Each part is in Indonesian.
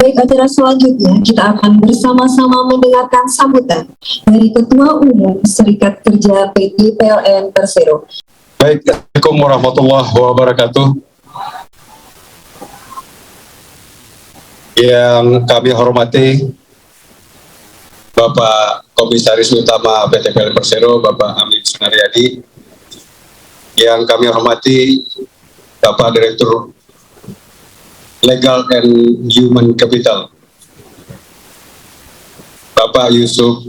Baik, acara selanjutnya kita akan bersama-sama mendengarkan sambutan dari Ketua Umum Serikat Kerja PT PLN Persero. Baik, Assalamualaikum warahmatullahi wabarakatuh. Yang kami hormati Bapak Komisaris Utama PT PLN Persero, Bapak Amin Sunaryadi. Yang kami hormati Bapak Direktur Legal and Human Capital, Bapak Yusuf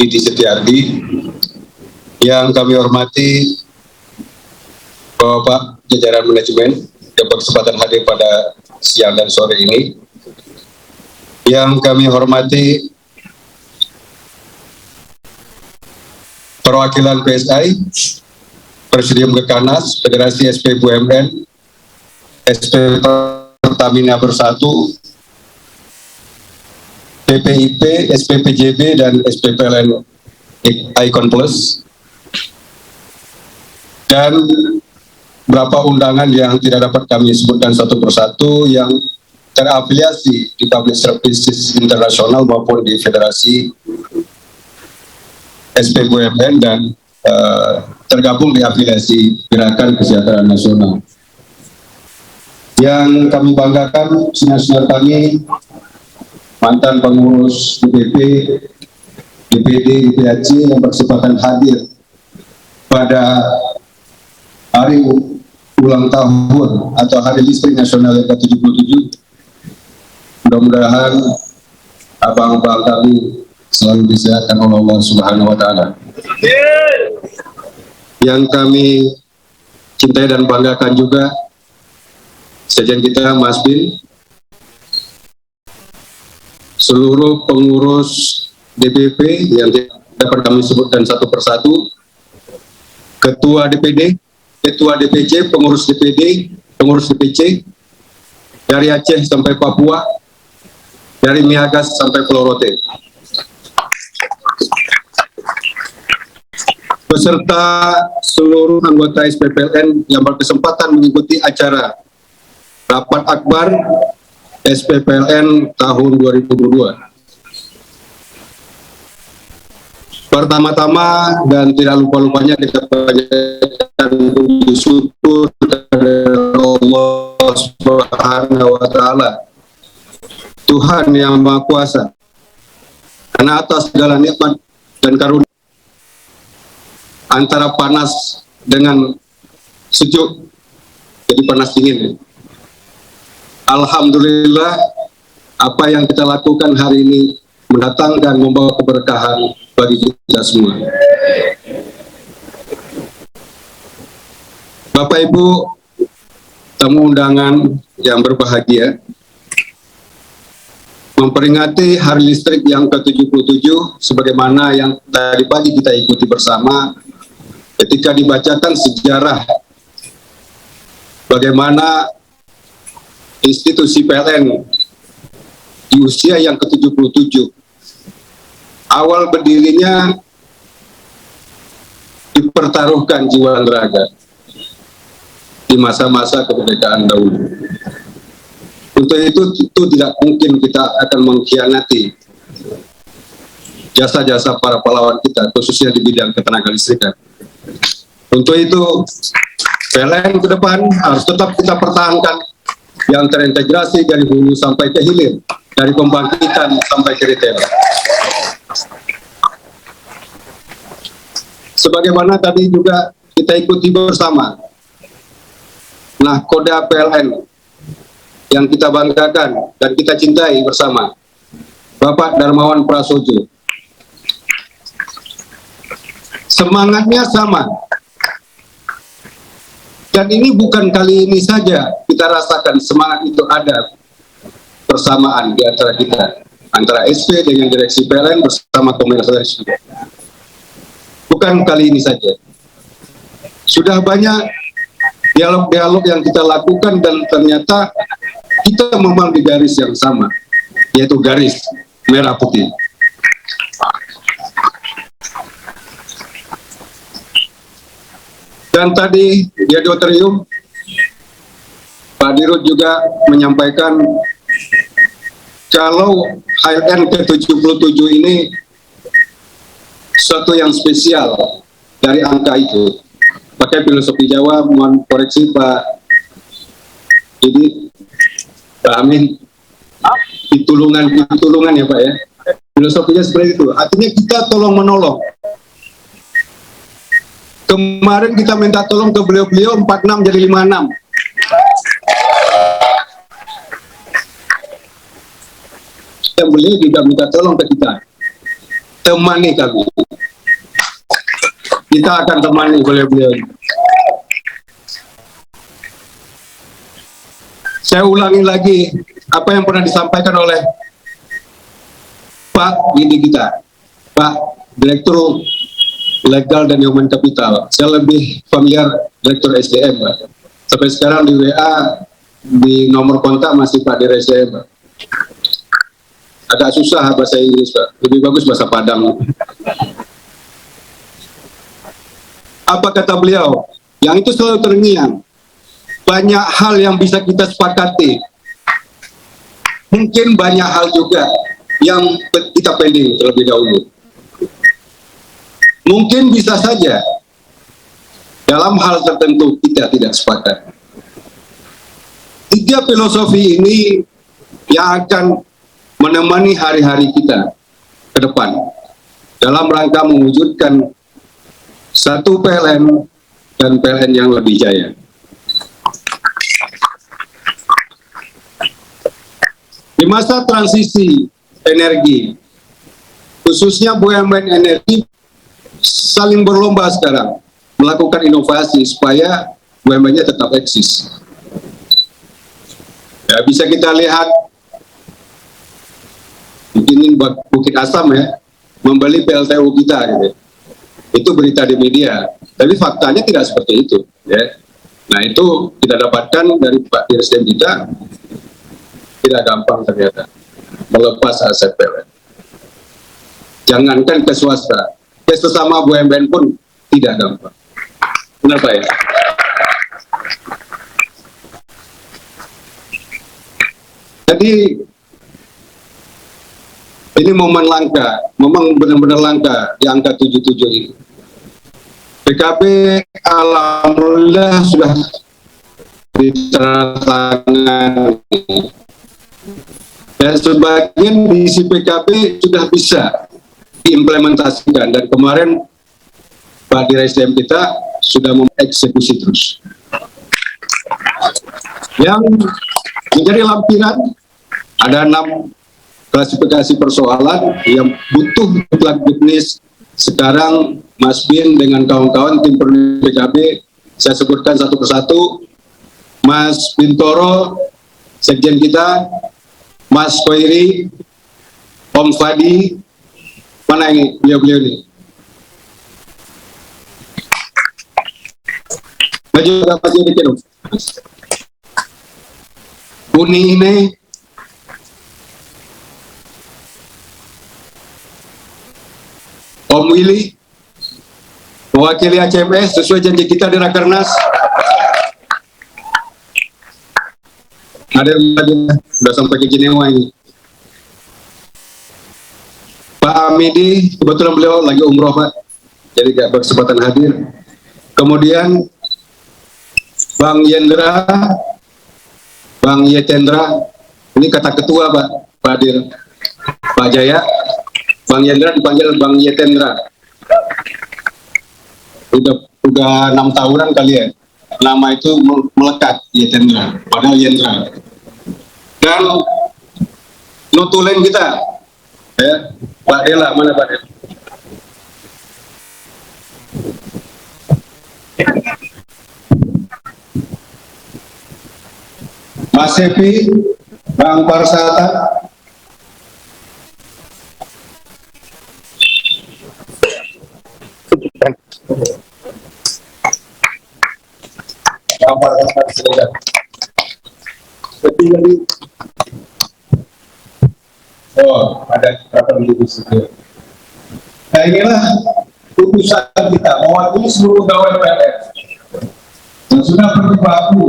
Idi Setiardi. Yang kami hormati Bapak jajaran manajemen yang berkesempatan hadir pada siang dan sore ini. Yang kami hormati perwakilan PSI, Presidium Gekanas, Federasi SP BUMN, SP Pertamina Bersatu, PPIP, SPPJB, dan SPPLN Icon Plus, dan beberapa undangan yang tidak dapat kami sebutkan satu persatu yang terafiliasi di Public Services Internasional maupun di Federasi SP BUMN dan tergabung di afiliasi Gerakan Kesejahteraan Nasional. Yang kami banggakan, senior-senior kami, mantan pengurus DPP, DPD, DPAC yang berkesempatan hadir pada hari ulang tahun atau Hari Listrik Nasional yang ke-77. Mudah-mudahan abang-abang kami selalu disehatkan oleh Allah Subhanahu wa Ta'ala. Yang kami cintai dan banggakan juga sekjen kita Mas Bin, seluruh pengurus DPP yang dapat kami sebutkan satu persatu, ketua DPD, ketua DPC, pengurus DPD, pengurus DPC, dari Aceh sampai Papua, dari Miagas sampai Pulau Rote, beserta seluruh anggota SPPLN yang berkesempatan mengikuti acara Rapat Akbar SPPLN tahun 2022. Pertama-tama dan tidak lupa-lupanya kita panjatkan puji syukur kepada Allah Subhanahu wa Ta'ala, Tuhan yang Maha Kuasa, karena atas segala nikmat dan karunia antara panas dengan sejuk jadi panas dingin. Alhamdulillah, apa yang kita lakukan hari ini mendatangkan, membawa keberkahan bagi kita semua. Bapak Ibu tamu undangan yang berbahagia, memperingati Hari Listrik yang ke-77 sebagaimana yang tadi pagi kita ikuti bersama ketika dibacakan sejarah bagaimana institusi PLN di usia yang ke-77 awal berdirinya dipertaruhkan jiwa dan raga di masa-masa kemerdekaan dahulu. Untuk itu tidak mungkin kita akan mengkhianati jasa-jasa para pahlawan kita, khususnya di bidang ketenaga listrikan. Untuk itu PLN ke depan harus tetap kita pertahankan yang terintegrasi dari hulu sampai ke hilir, dari pembangkitan sampai ke retail. Sebagaimana tadi juga kita ikuti bersama, nahkoda PLN yang kita banggakan dan kita cintai bersama, Bapak Darmawan Prasojo. Semangatnya sama. Dan ini bukan kali ini saja kita rasakan semangat itu ada persamaan di antara kita, antara SP dengan direksi PLN bersama komisaris. Bukan kali ini saja. Sudah banyak dialog-dialog yang kita lakukan dan ternyata kita memang di garis yang sama, yaitu garis merah putih. Dan tadi di auditorium Pak Dirut juga menyampaikan kalau HLN ke-77 ini suatu yang spesial dari angka itu. Pakai filosofi Jawa, mohon koreksi Pak ini, Pak Amin, pitulungan ya Pak ya. Filosofinya seperti itu, artinya kita tolong menolong. Kemarin kita minta tolong ke beliau-beliau 46 jadi 56. Dan beliau juga minta tolong ke kita, temani kami. Kita akan temani beliau-beliau. Saya ulangi lagi apa yang pernah disampaikan oleh Pak Gidi kita, Pak Direktur Legal dan Human Capital. Saya lebih familiar Direktur SDM, Pak. Sampai sekarang di WA, di nomor kontak masih Pak Dir SDM, Pak. Agak susah bahasa Inggris, Pak. Lebih bagus bahasa Padang. Apa kata beliau? Yang itu selalu terngiang. Banyak hal yang bisa kita sepakati. Mungkin banyak hal juga yang kita pending terlebih dahulu. Mungkin bisa saja dalam hal tertentu kita tidak sepakat. 3 filosofi ini yang akan menemani hari-hari kita ke depan dalam rangka mewujudkan satu PLN dan PLN yang lebih jaya. Di masa transisi energi, khususnya BUMN energi saling berlomba sekarang melakukan inovasi supaya BUMN-nya tetap eksis. Ya, bisa kita lihat mungkin ini Bukit Asam ya, membeli PLTU kita gitu. Itu berita di media, tapi faktanya tidak seperti itu ya. Nah, itu kita dapatkan dari Pak Dirjen kita, tidak gampang ternyata melepas aset PLN. Jangankan ke swasta, ke sesama BUMN pun tidak gampang. Kenapa ya? Jadi ini momen langka, memang benar-benar langka di angka 77 ini. PKB alhamdulillah sudah ditandatangani. Dan sebagian isi PKB sudah bisa diimplementasikan, dan kemarin Pak Dirjen kita sudah mengeksekusi terus. Yang menjadi lampiran ada 6 klasifikasi persoalan yang butuh mutlak bisnis. Sekarang Mas Bin dengan kawan-kawan tim PKB, saya sebutkan satu persatu. Mas Bintoro, sekjen kita, Mas Koiri, Om Fadi, mana ini beliau-beliau ini? Maju berapa sih dikit dong? Uni ini, Om Willy, mewakili ACMS sesuai janji kita di Rakernas. Ada yang lagi sudah sampai ke Jenewa ini. Pak Amidi, kebetulan beliau lagi umroh Pak, jadi gak berkesempatan hadir. Kemudian Bang Yendra, Bang Yetendra, ini kata ketua Pak Hadir, Pak Jaya. Bang Yendra dipanggil Bang Yetendra. Udah 6 tahunan kali ya. Nama itu melekat Yetendra, padahal Yendra. Dan notulen kita, ya, Pak Dela, mana Pak Dela? Mas Sepi, Bang Parsata, oh, ada berapa di situ. Nah, inilah putusan kita mewakili seluruh pegawai PLN yang sudah berjibaku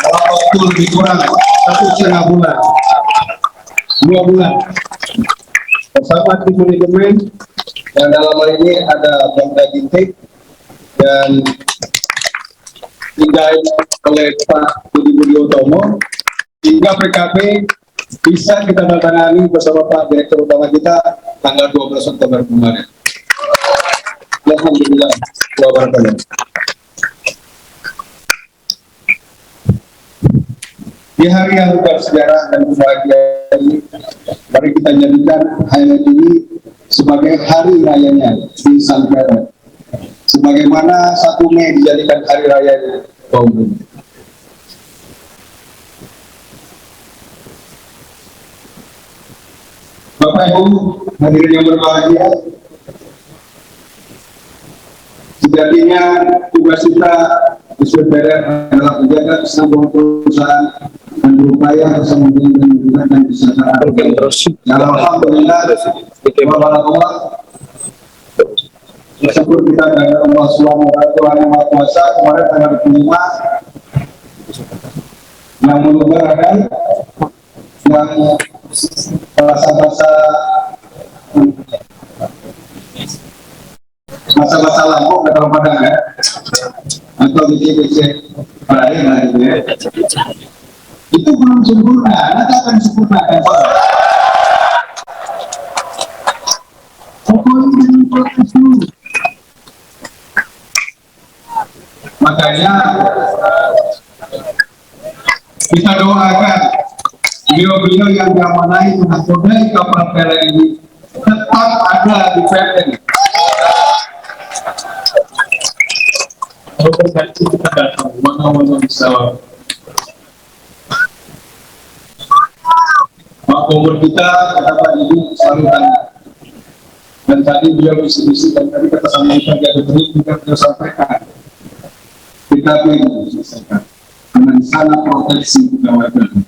dalam waktu lebih kurang 1,5 bulan 2 bulan bersama tim manajemen yang dalam hal ini ada Bang Gintik dan digain oleh Pak Budi Utomo, hingga PKP bisa kita tangani bersama Pak Direktur Utama kita tanggal 12 Oktober kemarin. Alhamdulillah. Di hari yang bersejarah dan berbahagia ini, mari kita jadikan hari ini sebagai hari rayanya di Sangkara. Sebagaimana 1 Mei dijadikan hari raya kaum buruh. Bapak Ibu hadirin yang berbahagia, sejatinya tugas kita di SPPR adalah menjaga keselamatan perusahaan dan berupaya bersama dengan menggunakan kesejahteraan. Alhamdulillah, bersyukur kita dari Allah Subhanahu wa Ta'ala yang Maha Kuasa, kemarin tanggal 25 yang menyebarkan yang masa-masa lampau atau pada atau biji-biji lain ya. Itu belum sempurna, nanti akan sempurnakan. Pokoknya dengan proses dulu. Makanya kita doakan beliau-beliau yang diamanai mengkodai kapal PLN ini tetap ada di PLN. Kita datang, mana-mana bisa. Pak Gubernur kita, kata Ibu, selalu tanya. Dan tadi beliau visi-visi dan tadi kata sama kita kita sampaikan. Kita ingin selesaikan dengan sangat proteksi pegawai PLN.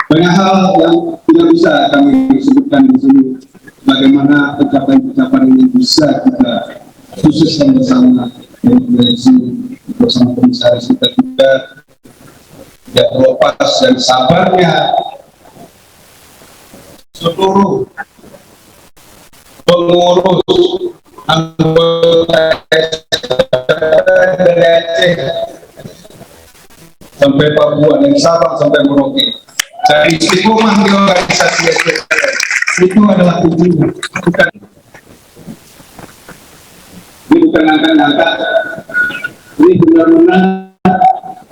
Banyak hal yang tidak bisa kami sebutkan di sini. Bagaimana pencapaian-pencapaian ini bisa kita khususkan bersama direksi bersama komisaris kita juga tidak terlepas dan sabarnya seluruh pengurus anggota dari Aceh sampai Papua dan Sabang sampai Merauke dari istiqomah di organisasi itu adalah tujuan, bukan ini bukan angka-angka. Ini benar-benar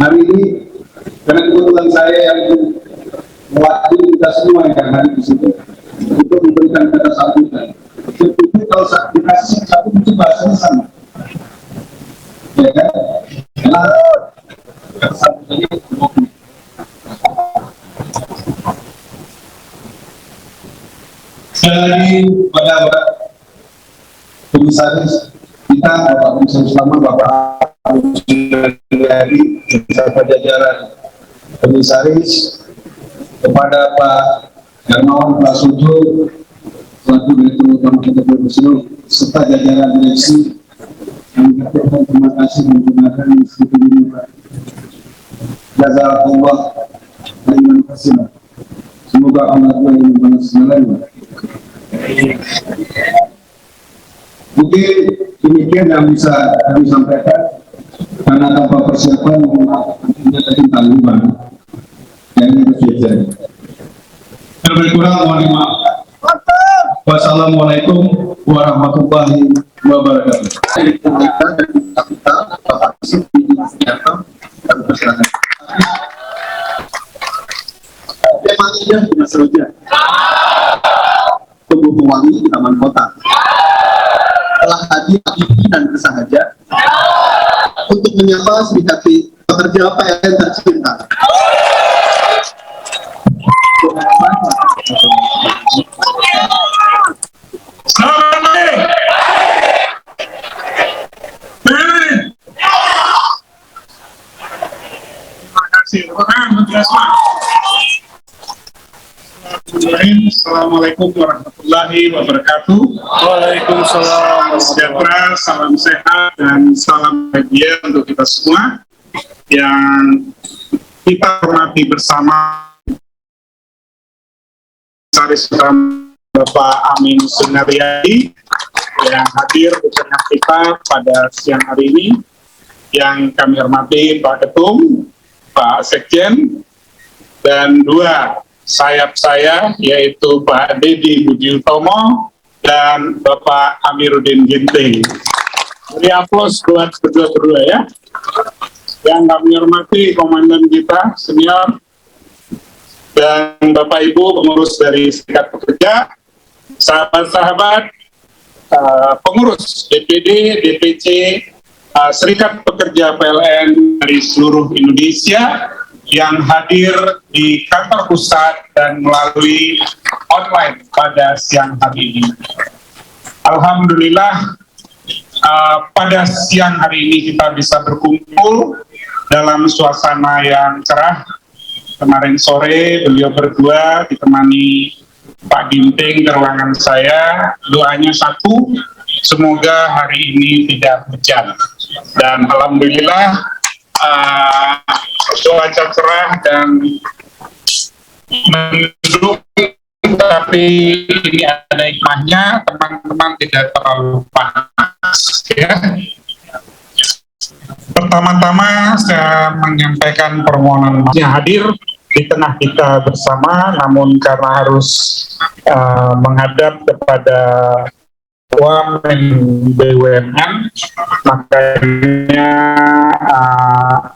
hari ini karena kebetulan saya yang mewakili kita semua yang hari di situ untuk memberikan kata sambutan. Jadi kalau dikasih satu mungkin bahasanya sama, ya kan? Karena kata sambutannya sekali lagi pada komisaris kita, Bapak Komisaris Lama, Bapak dari beserta jajaran komisaris, kepada Pak Hermawan Prasojo selaku Direktur Utama PT Profesional serta jajaran direksi, kami ucapkan terima kasih menggunakan institusi ini, Pak. Jazakallah khairan katsiran. Semoga Allah yang membalas segalanya. Mungkin demikian yang bisa kami sampaikan, karena tanpa persiapan tentunya tadi tanggungan yang harus diajari. Lebih kurang mohon dimaafkan. Wassalamualaikum warahmatullahi wabarakatuh. Kita Bapak dan masyarakat. Temanya punya seruja. Tubuh pewangi di Taman Kota. Telah hadir aktivis dan bersahaja untuk menyapa serikat pekerja PLN tercinta. Assalamualaikum warahmatullahi wabarakatuh. Waalaikumsalam. Sejahtera, salam sehat dan salam bahagia untuk kita semua. yang kita hormati bersama Komisaris Utama Bapak Amin Sunaryadi yang hadir di tengah kita pada siang hari ini, yang kami hormati Pak Ketum, Pak Sekjen, dan dua sayap saya, yaitu Pak Dedi Budi Utomo dan Bapak Amiruddin Ginting. Beri aplaus buat berdua-berdua ya. Yang kami hormati komandan kita senior dan Bapak Ibu pengurus dari Serikat Pekerja, sahabat-sahabat pengurus DPD, DPC, Serikat Pekerja PLN dari seluruh Indonesia yang hadir di kantor pusat dan melalui online pada siang hari ini. Alhamdulillah, pada siang hari ini kita bisa berkumpul dalam suasana yang cerah. Kemarin sore beliau berdua ditemani Pak Ginting ke ruangan saya, doanya satu, semoga hari ini tidak hujan. Dan alhamdulillah cuaca cerah dan mendukung, tapi ini ada hikmahnya, teman-teman tidak terlalu panas ya. Pertama-tama saya menyampaikan permohonan maaf hadir di tengah kita bersama, namun karena harus menghadap kepada Wamen BUMN, makanya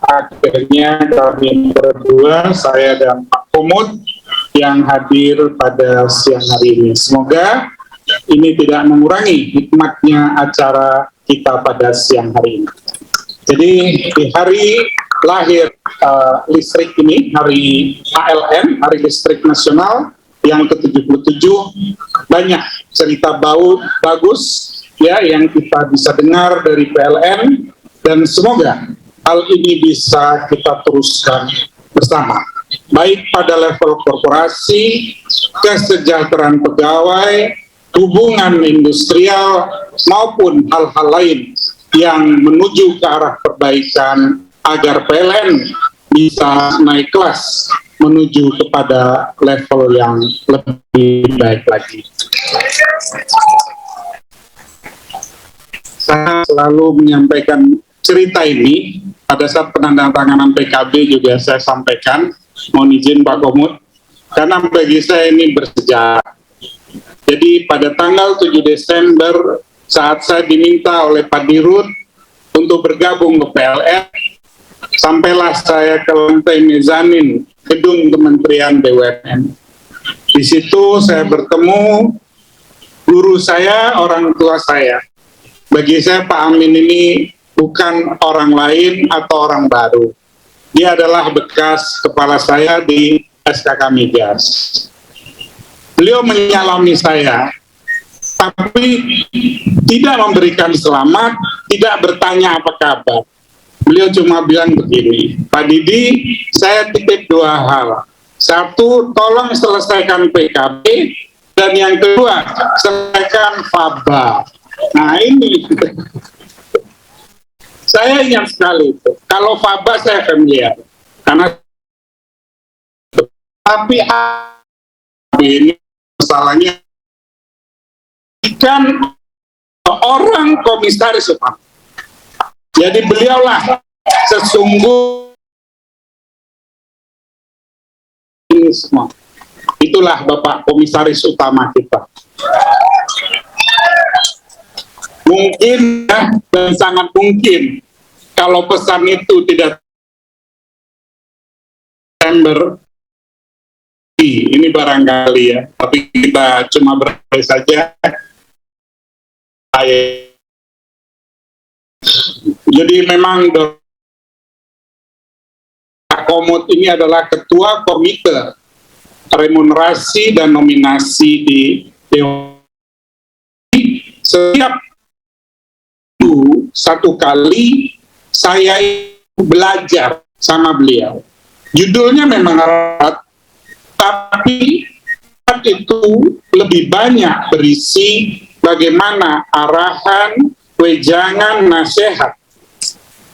akhirnya kami berdua, saya dan Pak Komut, yang hadir pada siang hari ini. Semoga ini tidak mengurangi hikmatnya acara kita pada siang hari ini. Jadi di hari lahir listrik ini, hari ALN, Hari Listrik Nasional yang ke-77, banyak cerita bagus ya yang kita bisa dengar dari PLN, dan semoga hal ini bisa kita teruskan bersama, baik pada level korporasi, kesejahteraan pegawai, hubungan industrial, maupun hal-hal lain yang menuju ke arah perbaikan agar PLN bisa naik kelas menuju kepada level yang lebih baik lagi. Saya selalu menyampaikan cerita ini pada saat penandatanganan PKB, juga saya sampaikan, mohon izin Pak Komut, karena bagi saya ini bersejarah. Jadi pada tanggal 7 Desember saat saya diminta oleh Pak Dirut untuk bergabung ke PLN, sampailah saya ke lantai mezanin gedung Kementerian BUMN. Di situ saya bertemu guru saya, orang tua saya. Bagi saya Pak Amin ini bukan orang lain atau orang baru. Dia adalah bekas kepala saya di SKK Migas. Beliau menyalami saya, tapi tidak memberikan selamat, tidak bertanya apa kabar. Beliau cuma bilang begini, Pak Didi, saya titip dua hal. Satu, tolong selesaikan PKB, dan yang kedua, selesaikan FABA. Nah ini, saya ingat sekali itu. Kalau FABA saya familiar, karena tapi ini masalahnya kan orang komisaris utama. Jadi beliaulah sesungguhnya ini semua. Itulah Bapak Komisaris Utama kita. Mungkin ya, dan sangat mungkin kalau pesan itu tidak Desember ini barangkali ya, tapi kita cuma berdoa saja. Jadi memang Pak Komut ini adalah ketua komite remunerasi dan nominasi di Dewan. Setiap satu kali saya belajar sama beliau. Judulnya memang erat, tapi itu lebih banyak berisi bagaimana arahan, wejangan, nasihat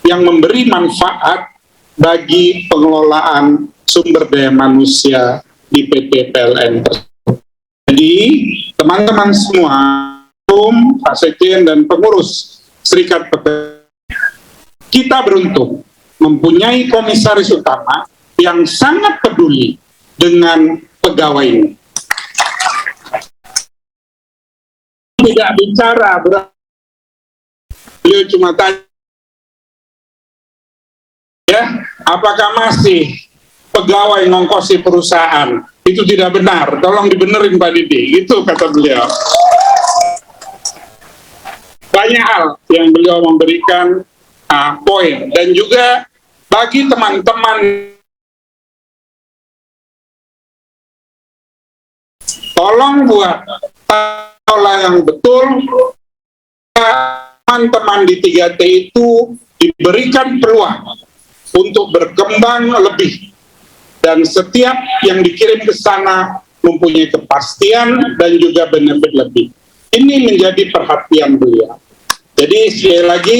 yang memberi manfaat bagi pengelolaan sumber daya manusia di PT PLN tersebut. Jadi, teman-teman semua, Pak Sekjen dan pengurus Serikat Pekerja, kita beruntung mempunyai komisaris utama yang sangat peduli dengan pegawai ini. Tidak bicara, beliau cuma tanya, ya, apakah masih pegawai ngongkosi perusahaan? Itu tidak benar, tolong dibenerin Pak Didi, itu kata beliau. Banyak hal yang beliau memberikan poin, dan juga bagi teman-teman, tolong buat pola yang betul, teman-teman di 3T itu diberikan peluang untuk berkembang lebih, dan setiap yang dikirim ke sana mempunyai kepastian dan juga benefit lebih. Ini menjadi perhatian beliau. Jadi sekali lagi,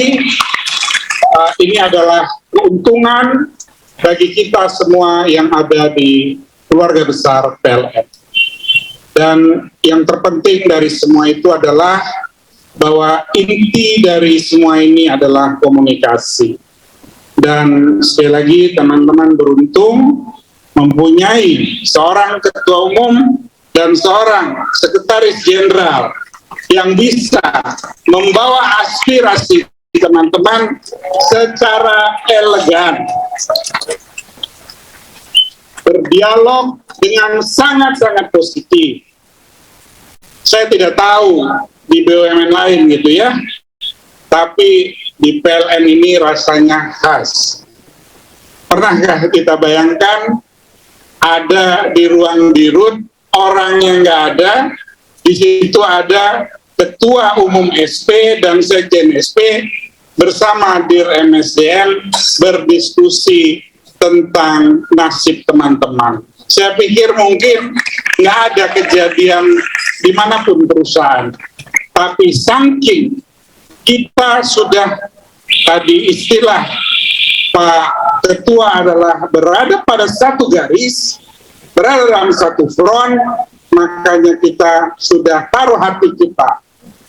ini adalah keuntungan bagi kita semua yang ada di keluarga besar PLN. Dan yang terpenting dari semua itu adalah bahwa inti dari semua ini adalah komunikasi. Dan sekali lagi, teman-teman beruntung mempunyai seorang ketua umum dan seorang sekretaris jenderal yang bisa membawa aspirasi teman-teman secara elegan, berdialog dengan sangat-sangat positif. Saya tidak tahu di BUMN lain gitu ya, tapi di PLN ini rasanya khas. Pernahkah kita bayangkan ada di ruang dirut orang yang nggak ada, di situ ada ketua umum SP dan sekjen SP bersama Dir MSDM berdiskusi tentang nasib teman-teman. Saya pikir mungkin nggak ada kejadian dimanapun perusahaan, tapi saking kita sudah, tadi istilah Pak Ketua adalah berada pada satu garis, berada dalam satu front, makanya kita sudah taruh hati kita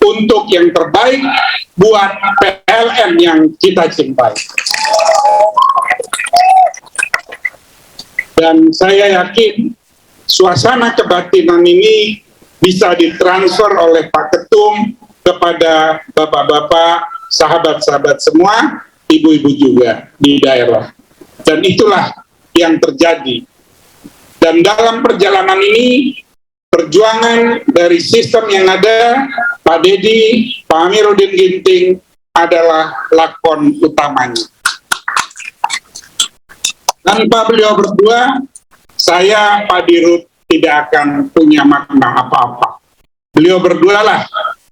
untuk yang terbaik buat PLN yang kita cintai. Dan saya yakin suasana kebatinan ini bisa ditransfer oleh Pak Ketum kepada bapak-bapak, sahabat-sahabat semua, ibu-ibu juga di daerah. Dan itulah yang terjadi. Dan dalam perjalanan ini, perjuangan dari sistem yang ada, Pak Dedi, Pak Amiruddin Ginting adalah lakon utamanya. Tanpa beliau berdua, saya, Pak Dirut, tidak akan punya makna apa-apa. Beliau berdua lah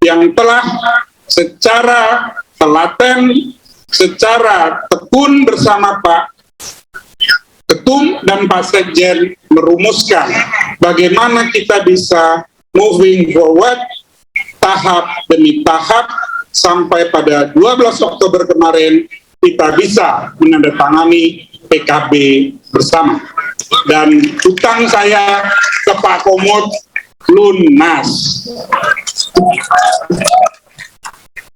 yang telah secara telaten, secara tekun bersama Pak Ketum dan Pak Sekjen merumuskan bagaimana kita bisa moving forward tahap demi tahap sampai pada 12 Oktober kemarin kita bisa menandatangani PKB bersama. Dan utang saya ke Pak Komut lunas.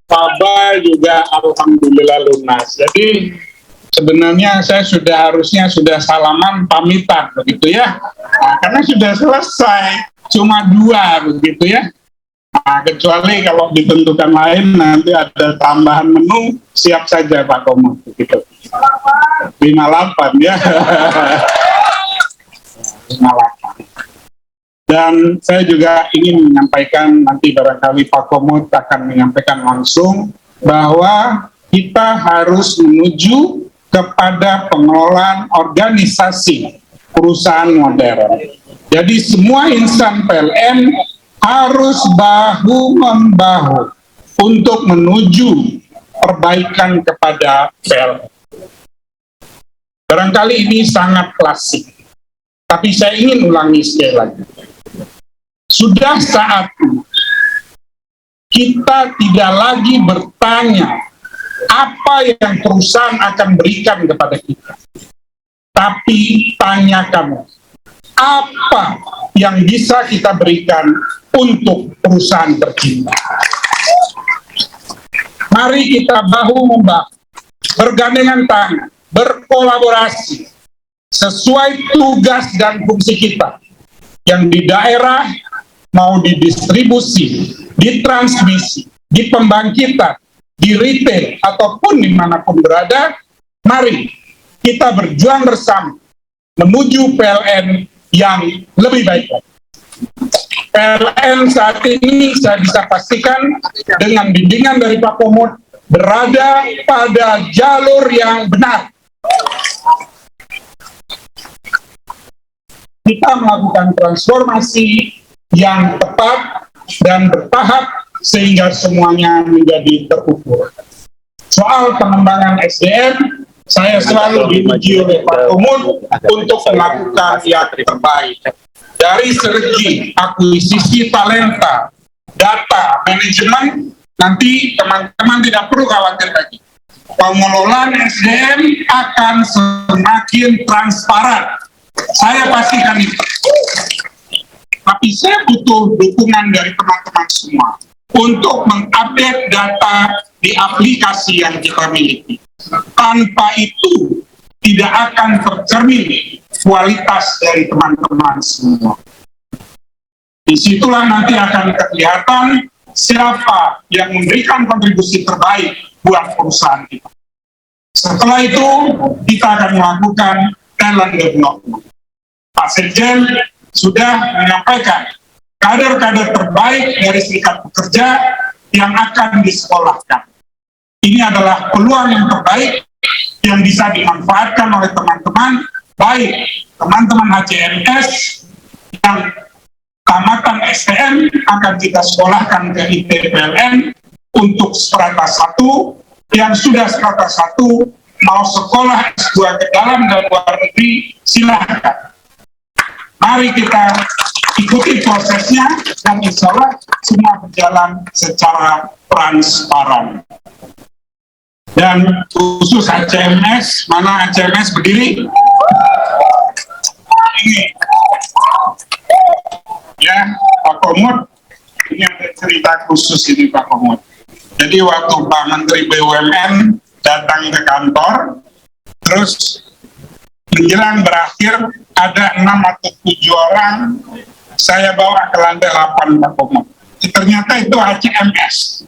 Paba juga alhamdulillah lunas. Jadi sebenarnya saya harusnya sudah salaman pamitan begitu ya. Nah, karena sudah selesai, cuma 2 begitu ya. Nah, kecuali kalau ditentukan lain nanti ada tambahan menu, siap saja Pak Komut begitu. 58 ya. 58. Dan saya juga ingin menyampaikan, nanti barangkali Pak Komut akan menyampaikan langsung, bahwa kita harus menuju kepada pengelolaan organisasi perusahaan modern. Jadi semua insan PLN harus bahu-membahu untuk menuju perbaikan kepada PLN. Barangkali ini sangat klasik, tapi saya ingin ulangi sekali lagi. Sudah saatnya kita tidak lagi bertanya apa yang perusahaan akan berikan kepada kita, Tapi tanya kamu, apa yang bisa kita berikan untuk perusahaan tercinta? Mari kita bahu-membahu, bergandengan tangan, berkolaborasi, sesuai tugas dan fungsi kita, yang di daerah, mau di distribusi, di transmisi, di pembangkitan, di retail, ataupun dimanapun berada. Mari kita berjuang bersama menuju PLN yang lebih baik. PLN saat ini saya bisa pastikan dengan bimbingan dari Pak Komut berada pada jalur yang benar. Kita melakukan transformasi yang tepat dan bertahap sehingga semuanya menjadi terukur. Soal pengembangan SDM, saya selalu diuji oleh Pak Komut untuk melakukan yang terbaik. Dari segi akuisisi talenta, data, manajemen, nanti teman-teman tidak perlu khawatir lagi. Pengelolaan SDM akan semakin transparan. Saya pastikan itu. Tapi saya butuh dukungan dari teman-teman semua untuk mengupdate data di aplikasi yang kita miliki. Tanpa itu tidak akan tercermin kualitas dari teman-teman semua. Disitulah nanti akan kelihatan siapa yang memberikan kontribusi terbaik buat perusahaan kita. Setelah itu kita akan melakukan talent development. Pak Sekjen sudah menyampaikan kader-kader terbaik dari serikat pekerja yang akan disekolahkan. Ini adalah peluang yang terbaik yang bisa dimanfaatkan oleh teman-teman, baik teman-teman HCMS yang tamatan STM akan kita sekolahkan ke IT PLN untuk strata 1, yang sudah strata 1 mau sekolah S2 ke dalam dan luar negeri, silahkan. Mari kita ikuti prosesnya dan insya Allah semua berjalan secara transparan. Dan khusus HCMS, mana HCMS berdiri? Ini. Ya, Pak Komut, ini ada cerita khusus ini Pak Komut. Jadi waktu Pak Menteri BUMN datang ke kantor, terus menjelang berakhir ada 6 atau 7 orang, saya bawa ke lantai 8 Pak Komut. Ternyata itu HCMS.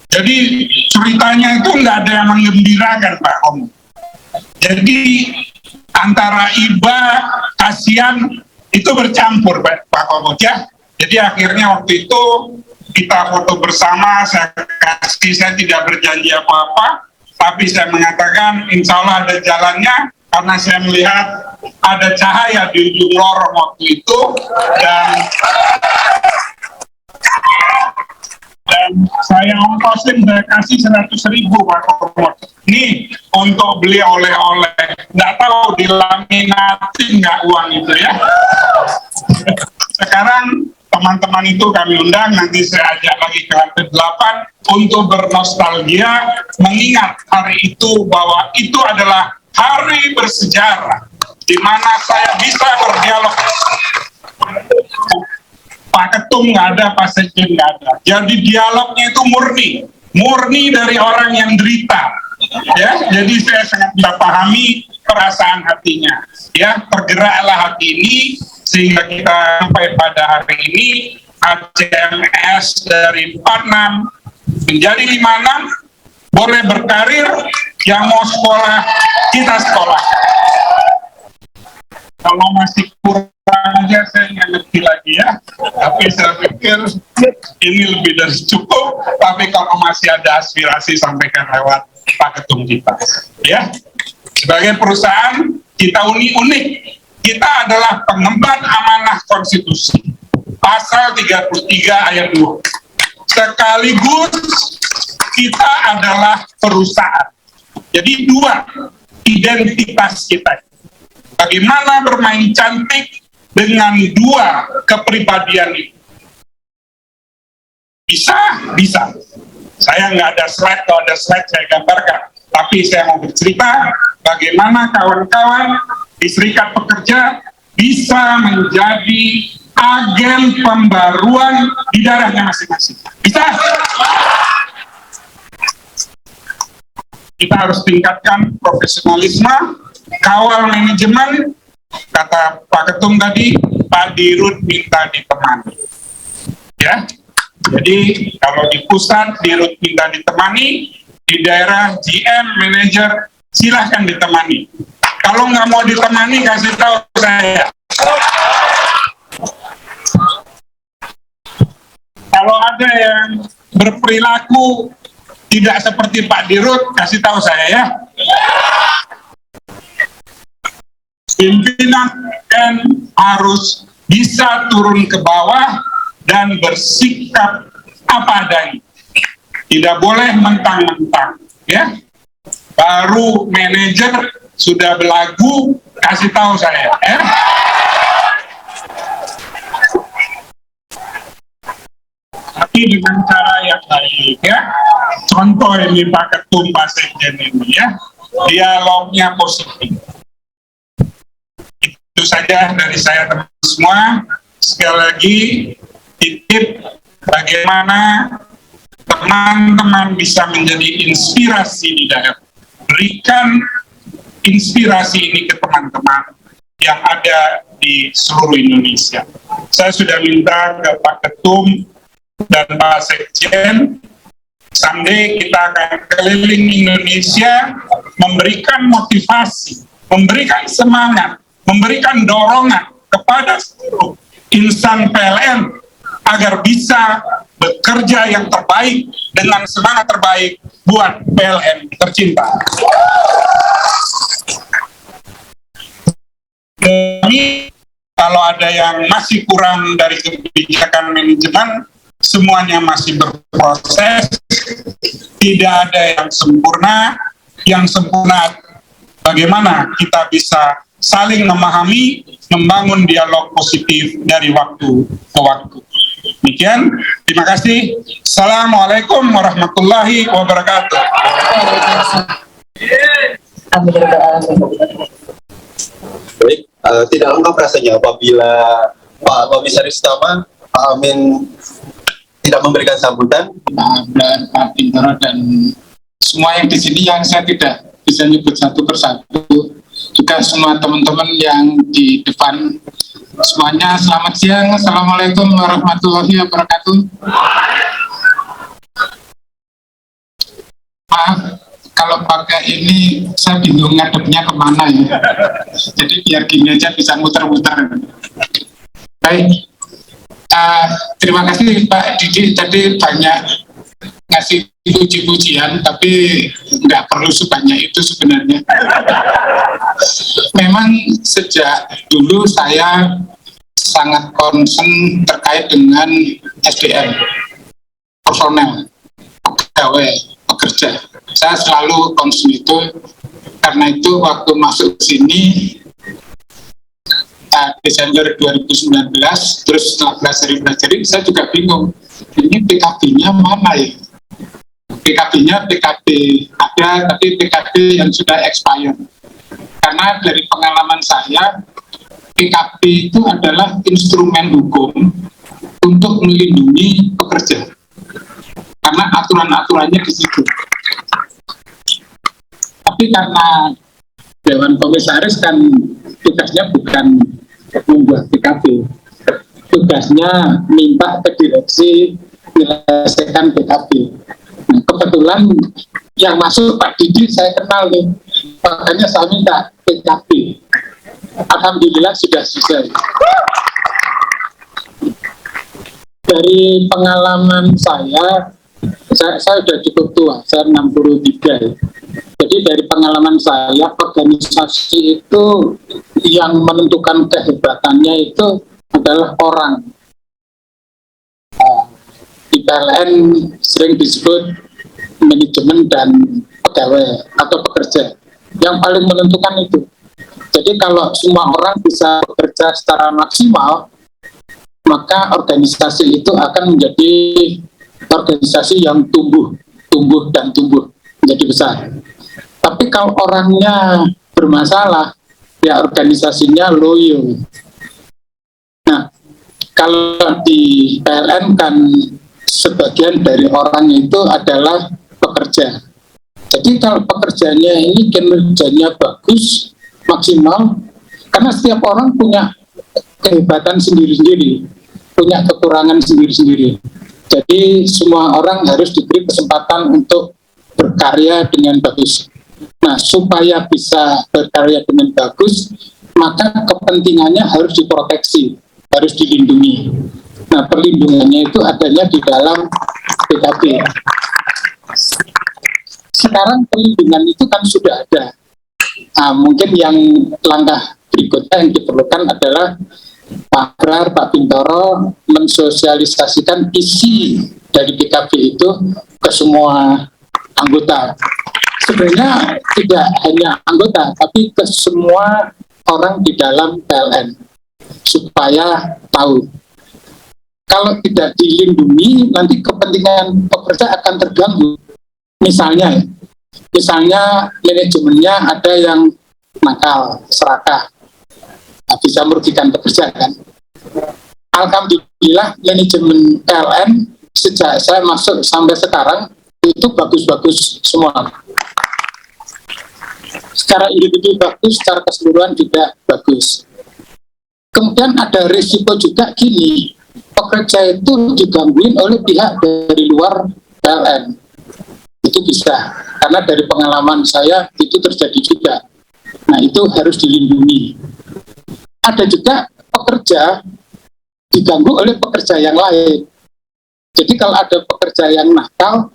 Jadi ceritanya itu nggak ada yang menggembirakan Pak Komut. Jadi antara iba, kasihan, itu bercampur Pak Komut ya. Jadi akhirnya waktu itu kita foto bersama, saya tidak berjanji apa-apa, tapi saya mengatakan insya Allah ada jalannya, karena saya melihat ada cahaya di ujung lorong waktu itu, dan saya ongkosin, saya kasih 100.000 Pak Komut. Ini untuk beli oleh-oleh. Nggak tahu dilaminatin nggak uang itu ya. Sekarang teman-teman itu kami undang, nanti saya ajak lagi ke lantai 8 untuk bernostalgia, mengingat hari itu bahwa itu adalah hari bersejarah di mana saya bisa berdialog. Pak Ketum nggak ada, Pak Sekjen nggak ada. Jadi dialognya itu murni dari orang yang derita. Ya, jadi saya sangat bisa pahami perasaan hatinya. Ya, tergeraklah hati ini sehingga kita sampai pada hari ini HCMS dari 46 menjadi 56, boleh berkarir, yang mau sekolah kita sekolah. Kalau masih kurang aja saya nggak ngerti lagi ya, tapi saya pikir ini lebih dari cukup. Tapi kalau masih ada aspirasi sampaikan lewat Pak Ketum kita ya. Sebagai perusahaan kita unik, kita adalah pengemban amanah konstitusi pasal 33 ayat 2, sekaligus kita adalah perusahaan. Jadi 2 identitas kita. Bagaimana bermain cantik dengan 2 kepribadian itu? Bisa. Saya nggak ada slide, kalau ada slide saya gambarkan. Tapi saya mau bercerita bagaimana kawan-kawan di Serikat Pekerja bisa menjadi agen pembaruan di daerahnya masing-masing. Bisa? Kita harus tingkatkan profesionalisme, kawal manajemen. Kata Pak Ketum tadi, Pak Dirut minta ditemani. Ya, jadi kalau di pusat Dirut minta ditemani, di daerah GM, manajer silahkan ditemani. Kalau nggak mau ditemani, kasih tahu saya. Kalau ada yang berperilaku tidak seperti Pak Dirut, kasih tahu saya ya. Pimpinan kan harus bisa turun ke bawah dan bersikap apa adanya. Tidak boleh mentang-mentang, ya. Baru manajer sudah belagu, kasih tahu saya, ya. Tapi dengan cara yang baik, ya. Contoh ini Pak Ketum, Pak Sekjen ini, ya. Dialognya positif. Itu saja dari saya teman semua. Sekali lagi, titip bagaimana teman-teman bisa menjadi inspirasi di daerah. Berikan inspirasi ini ke teman-teman yang ada di seluruh Indonesia. Saya sudah minta ke Pak Ketum dan Pak Sekjen, someday kita akan keliling Indonesia memberikan motivasi, memberikan semangat, memberikan dorongan kepada seluruh insan PLN agar bisa bekerja yang terbaik dengan semangat terbaik buat PLN tercinta. Jadi, kalau ada yang masih kurang dari kebijakan manajemen, semuanya masih berproses, tidak ada yang sempurna. Yang sempurna bagaimana kita bisa saling memahami, membangun dialog positif dari waktu ke waktu. Demikian, terima kasih. Assalamualaikum warahmatullahi wabarakatuh. Baik, tidak lengkap rasanya apabila Pak Komisaris Utama, Pak Amin tidak memberikan sambutan. Dan Pak Bintoro dan semua yang di sini yang saya tidak bisa nyebut satu persatu, juga semua teman-teman yang di depan, semuanya selamat siang. Assalamualaikum warahmatullahi wabarakatuh. Maaf kalau pakai ini saya bingung ngadepnya kemana ya, jadi biar gini aja bisa muter-muter. Baik, terima kasih Pak Didi, tadi banyak ngasih puji-pujian, tapi nggak perlu sebanyak itu sebenarnya. Memang sejak dulu saya sangat concern terkait dengan SDM, personel, pegawai, pekerja. Saya selalu concern itu, karena itu waktu masuk sini Desember 2019, terus setelah pelajari, saya juga bingung, ini PKB-nya mana ya? PKB-nya PKB ada, tapi PKB yang sudah expired. Karena dari pengalaman saya, PKB itu adalah instrumen hukum untuk melindungi pekerja. Karena aturan-aturannya di situ. Tapi karena Dewan Komisaris kan tugasnya bukan membuat PKB. Tugasnya minta ke direksi menyelesaikan PKB. Nah, kebetulan yang masuk Pak Didi saya kenal nih, makanya saya minta PKB. Alhamdulillah sudah selesai. Dari pengalaman saya sudah cukup tua, saya 63. Jadi dari pengalaman saya, organisasi itu yang menentukan kehebatannya itu adalah orang. Di PLN sering disebut manajemen dan pegawai atau pekerja. Yang paling menentukan itu. Jadi kalau semua orang bisa bekerja secara maksimal, maka organisasi itu akan menjadi organisasi yang tumbuh menjadi besar. Tapi kalau orangnya bermasalah, ya organisasinya loyo. Nah, kalau di PLN kan sebagian dari orang itu adalah pekerja. Jadi kalau pekerjaannya ini kinerjanya bagus, maksimal, karena setiap orang punya kehebatan sendiri-sendiri, punya kekurangan sendiri-sendiri. Jadi semua orang harus diberi kesempatan untuk berkarya dengan bagus. Nah, supaya bisa berkarya dengan bagus, maka kepentingannya harus diproteksi, harus dilindungi. Nah, perlindungannya itu adanya di dalam PKB. Sekarang perlindungan itu kan sudah ada. Nah, mungkin yang langkah berikutnya yang diperlukan adalah Pak Grar, Pak Bintoro mensosialisasikan isi dari PKB itu ke semua anggota. Sebenarnya tidak hanya anggota, tapi ke semua orang di dalam PLN, supaya tahu. Kalau tidak dilindungi, nanti kepentingan pekerja akan terganggu. Misalnya manajemennya ada yang nakal, serakah, bisa merugikan pekerja kan. Alhamdulillah manajemen PLN sejak saya masuk sampai sekarang itu bagus-bagus semua. Secara individu bagus, secara keseluruhan juga bagus. Kemudian ada risiko juga gini, pekerja itu digangguin oleh pihak dari luar PLN. Itu bisa, karena dari pengalaman saya itu terjadi juga. Nah, itu harus dilindungi. Ada juga pekerja diganggu oleh pekerja yang lain. Jadi kalau ada pekerja yang nakal,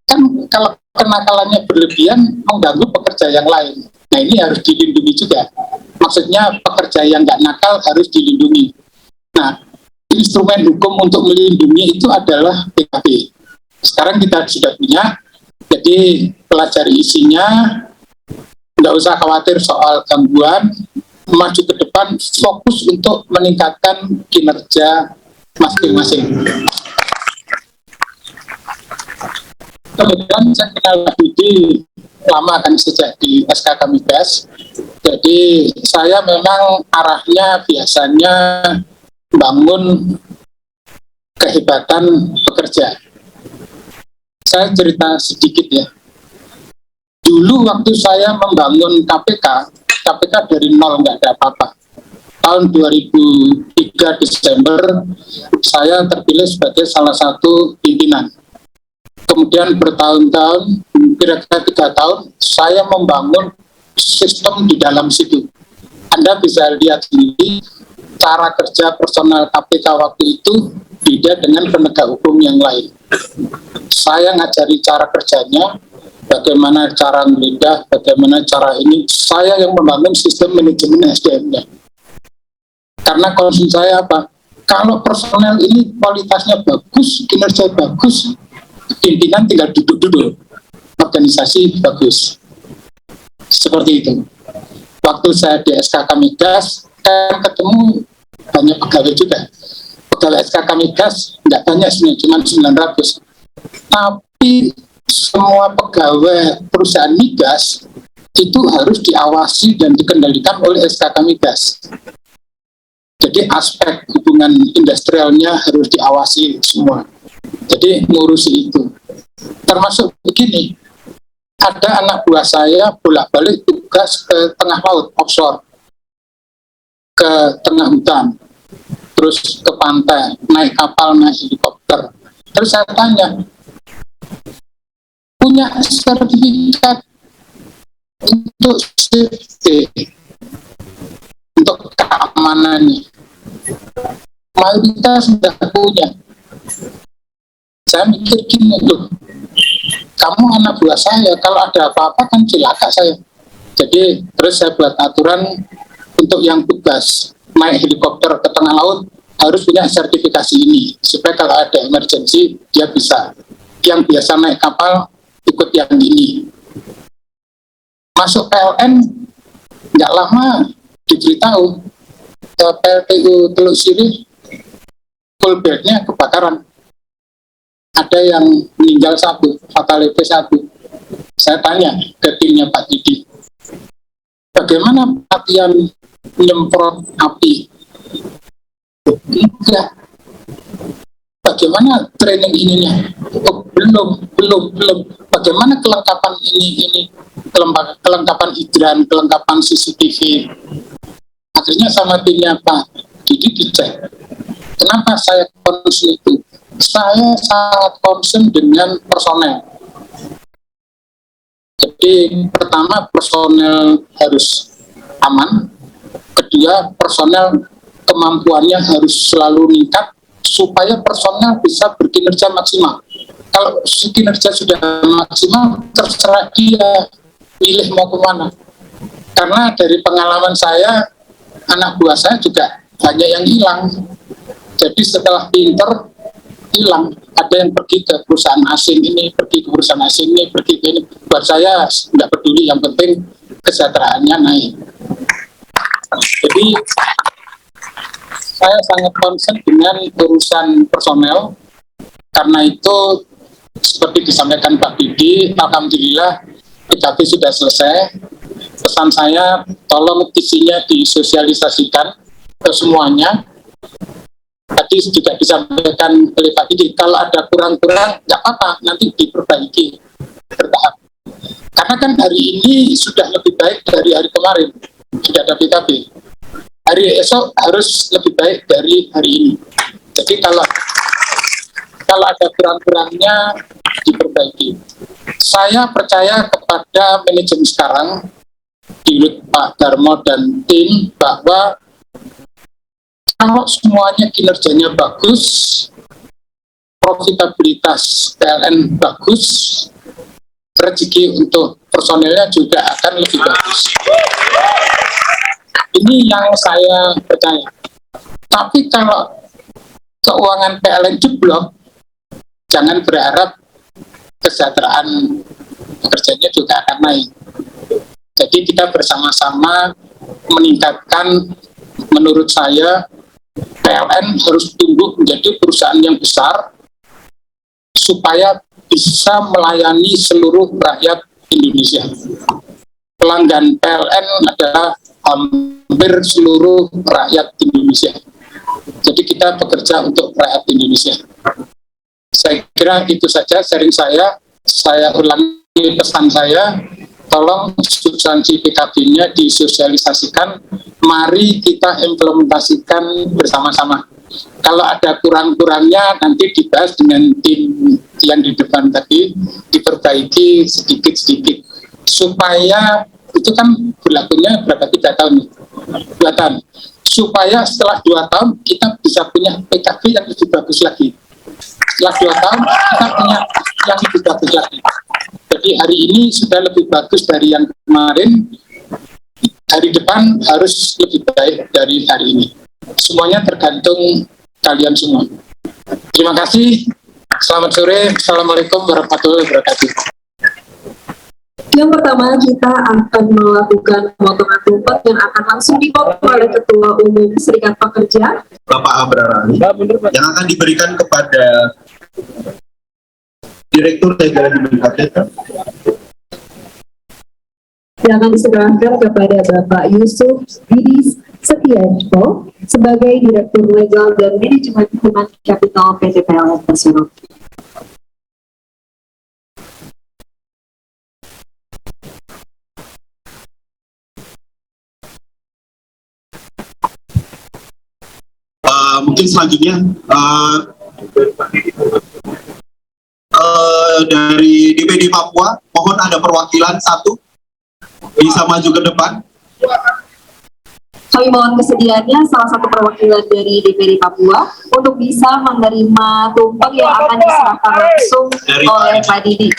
kan kalau kenakalannya berlebihan mengganggu pekerja yang lain. Nah, ini harus dilindungi juga. Maksudnya pekerja yang nggak nakal harus dilindungi. Nah, instrumen hukum untuk melindungi itu adalah PKB. Sekarang kita sudah punya, jadi pelajari isinya, nggak usah khawatir soal gangguan, maju ke depan, fokus untuk meningkatkan kinerja masing-masing. Kemudian saya kenal Pak Didi lama kan sejak di SKK Migas. Jadi saya memang arahnya biasanya bangun kehebatan pekerja. Saya cerita sedikit ya. Dulu waktu saya membangun KPK dari nol, nggak ada apa-apa. Tahun 2003 Desember, saya terpilih sebagai salah satu pimpinan. Kemudian bertahun-tahun, kira-kira 3 tahun, saya membangun sistem di dalam situ. Anda bisa lihat sendiri, cara kerja personal KPK waktu itu beda dengan penegak hukum yang lain. Saya ngajari cara kerjanya, bagaimana cara ngelidah, bagaimana cara ini. Saya yang membangun sistem manajemen SDM-nya. Karena concern saya apa? Kalau personel ini kualitasnya bagus, kinerja bagus, pimpinan tinggal duduk-duduk, organisasi bagus. Seperti itu. Waktu saya di SKK Migas, saya ketemu banyak pegawai juga. Pegawai SKK Migas nggak banyak sebenarnya, cuma 900. Tapi semua pegawai perusahaan migas itu harus diawasi dan dikendalikan oleh SKK Migas. Jadi aspek hubungan industrialnya harus diawasi semua. Jadi ngurusi itu. Termasuk begini, ada anak buah saya bolak-balik tugas ke tengah laut, offshore, ke tengah hutan, terus ke pantai, naik kapal, naik helikopter. Terus saya tanya, punya sertifikat untuk safety, untuk keamanannya? Mayoritas sudah punya. Saya mikir gini, loh, kamu anak buah saya, kalau ada apa-apa kan cilaka saya. Jadi terus saya buat aturan untuk yang tugas naik helikopter ke tengah laut harus punya sertifikasi ini, supaya kalau ada emergency dia bisa. Yang biasa naik kapal ikut yang ini. Masuk PLN nggak lama diberitahu PLTU Teluk Sirih full bed-nya kebakaran. Ada yang meninggal 1, fatality 1. Saya tanya ke timnya Pak Didi, Bagaimana pelatihan menyemprot api? Enggak. Bagaimana training ininya? Oh, belum. Bagaimana kelengkapan ini kelengkapan hidran, kelengkapan CCTV? Akhirnya sama timnya Pak Didi dicek. Kenapa saya concern itu? Saya sangat concern dengan personel. Jadi pertama personel harus aman, kedua personel kemampuannya harus selalu meningkat supaya personel bisa berkinerja maksimal. Kalau kinerja sudah maksimal, terserah dia pilih mau kemana. Karena dari pengalaman saya, anak buah saya juga banyak yang hilang. Jadi setelah pinter, hilang. Ada yang pergi ke perusahaan asing ini, pergi ke perusahaan asing ini, pergi ke ini. Buat saya nggak peduli, yang penting kesejahteraannya naik. Jadi saya sangat concern dengan urusan personel. Karena itu seperti disampaikan Pak Didi, alhamdulillah PKB sudah selesai. Pesan saya, tolong isinya disosialisasikan ke semuanya. Tadi juga disampaikan oleh Pak Didi, kalau ada kurang-kurang, nggak apa-apa, nanti diperbaiki bertahap. Karena kan hari ini sudah lebih baik dari hari kemarin, sudah ada PKB. Hari esok harus lebih baik dari hari ini. Jadi kalau ada kurang-kurangnya, diperbaiki. Saya percaya kepada manajemen sekarang, di Pak Darmo dan tim, bahwa kalau semuanya kinerjanya bagus, profitabilitas PLN bagus, rezeki untuk personelnya juga akan lebih bagus. Ini yang saya percaya. Tapi kalau keuangan PLN jeblok, jangan berharap kesejahteraan pekerjanya juga akan naik. Jadi kita bersama-sama meningkatkan, menurut saya, PLN harus tumbuh menjadi perusahaan yang besar supaya bisa melayani seluruh rakyat Indonesia. Pelanggan PLN adalah hampir seluruh rakyat Indonesia. Jadi kita bekerja untuk rakyat Indonesia. Saya kira itu saja sharing saya. Saya ulangi pesan saya, tolong substansi PKB-nya disosialisasikan, mari kita implementasikan bersama-sama. Kalau ada kurang-kurangnya nanti dibahas dengan tim yang di depan tadi, diperbaiki sedikit-sedikit. Supaya, itu kan berlakunya berapa, 3 tahun? 2 tahun. Supaya setelah 2 tahun kita bisa punya PKB yang lebih bagus lagi. Setelah 2 tahun kita punya yang lebih bagus lagi. Jadi hari ini sudah lebih bagus dari yang kemarin, hari depan harus lebih baik dari hari ini. Semuanya tergantung kalian semua. Terima kasih. Selamat sore. Assalamualaikum warahmatullahi wabarakatuh. Yang pertama, kita akan melakukan pemotongan tumpeng yang akan langsung dipotong oleh Ketua Umum Serikat Pekerja, Bapak Abraham, yang akan diberikan kepada Direktur Negara di BKPK, yang akan diserahkan kepada Bapak Yusuf Bidi Setiajo sebagai Direktur Legal dan Manajemen Human Capital PT PLN Persero. Mungkin selanjutnya dari DPD Papua, mohon ada perwakilan satu bisa maju ke depan. Kami mohon kesediaannya salah satu perwakilan dari DPD Papua untuk bisa menerima tumpeng yang akan diserahkan langsung oleh Pak Didi.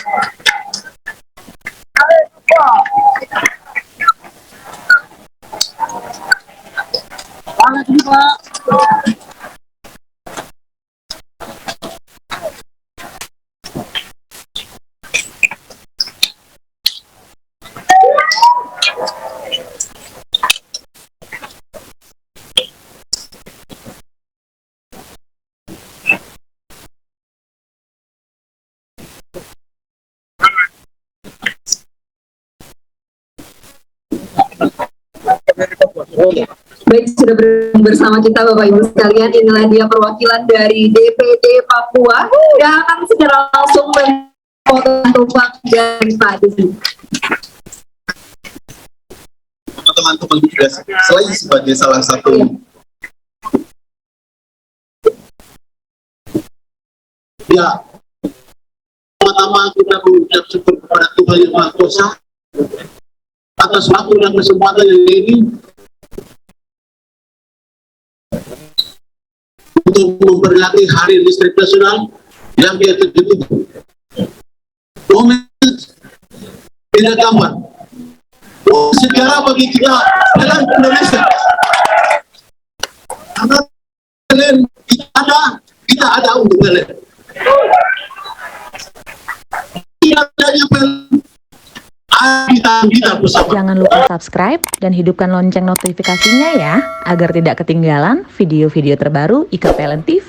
Baik, sudah bersama kita Bapak Ibu sekalian, inilah dia perwakilan dari DPD Papua yang akan secara langsung memotong tumpang dari Pak Desi. Teman-teman juga selain sebagai salah satu ya, pertama kita mengucap syukur kepada Tuhan Yang Maha Kuasa atas waktu dan kesempatan yang ini untuk memperingati Hari Listrik Nasional yang ke-77. Momen tidak gampang, sejarah bagi kita dalam Indonesia. Karena kalian kita ada untuk kalian. Tidak adanya kita bersama. Jangan lupa subscribe dan hidupkan lonceng notifikasinya ya, agar tidak ketinggalan video-video terbaru IKPLN TV.